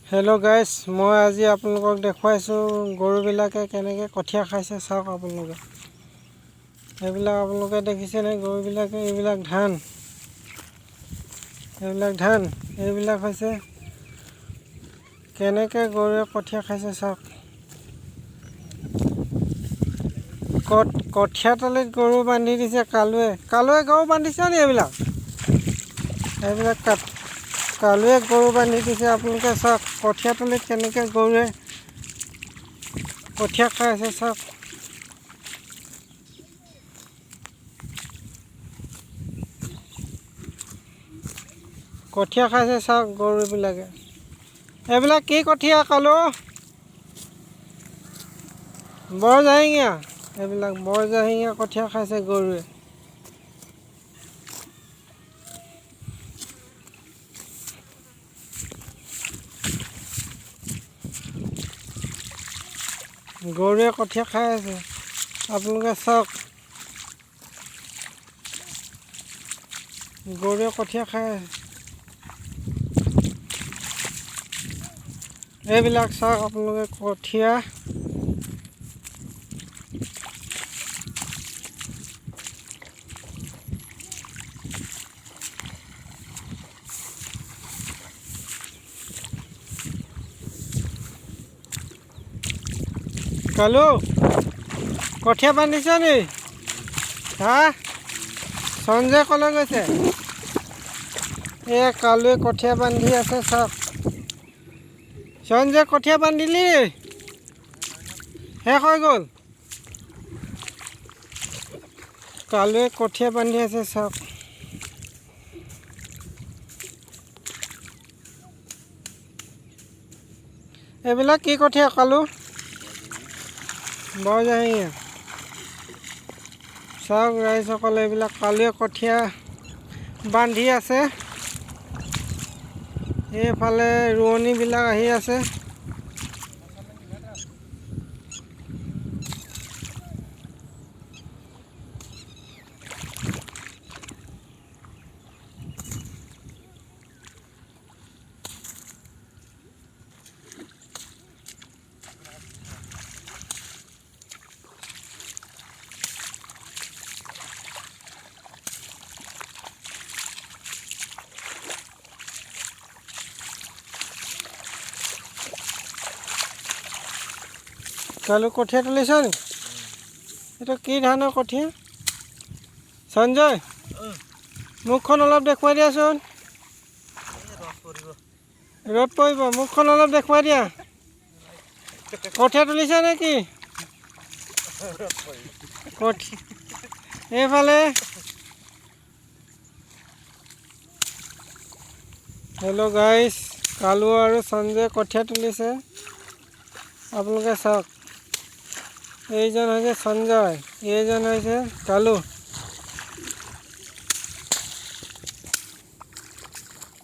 Hello guys, मैं आज आपलोगक देखुवाइছো गरुबिलाके केनेके कठिया खाइছে চাওক आपलोगे। এইবিলাক आपलोगे দেখিছে নে গৰুবিলাকে এইবিলাক ধান এইবিলাক হৈছে কেনেকে গৰুৱে কঠীয়া খাইছে চাওক। কঠীয়া তলিত গৰু বান্ধি দিছে কালুৱে গৰু বান্ধিছে নি এইবিলাক কালুৱে গৰু বান্ধি দিছে। আপোনালোকে চাওক কঠীয়া তলিত কেনেকে গৰুৱে কঠীয়া খাই আছে চাওক। কঠীয়া খাইছে চাওক গৰুবিলাকে। এইবিলাক কি কঠীয়া কালু? বৰজাহিঙীয়া। এইবিলাক বৰজাহিঙীয়া কঠীয়া খাইছে গৰুৱে। গৰুৱে কঠীয়া খাই আছে আপোনালোকে চাওক। গৰুৱে কঠীয়া খাই আছে। এইবিলাক চাওক আপোনালোকে কঠীয়া কালু কঠীয়া বান্ধিছ নি? সঞ্জয় কলৈ গৈছে? এই কালুৱে কঠীয়া বান্ধি আছে চাওক। সঞ্জয় কঠীয়া বান্ধিলি শেষ হৈ গ'ল। কালুৱে কঠীয়া বান্ধি আছে চাওক। এইবিলাক কি কঠীয়া কালু? বৰজাহিঙীয়া। চাওক ৰাইজসকলে এইবিলাক কালুৱে কঠীয়া বান্ধি আছে। এইফালে ৰোৱনীবিলাক আহি আছে। কালু কঠীয়া তুলিছ নি? এইটো কি ধানৰ কঠীয়া? সঞ্জয় মুখখন অলপ দেখুৱাই দিয়াচোন। ৰ'দ পৰিব, মুখখন অলপ দেখুৱাই দিয়া। কঠীয়া তুলিছ নে কি? এইফালে হেল্ল' গাইছ, কালু আৰু সঞ্জয় কঠীয়া তুলিছে। আপোনালোকে চাওক। এইজন হৈছে সঞ্জয়, এইজন হৈছে কালু।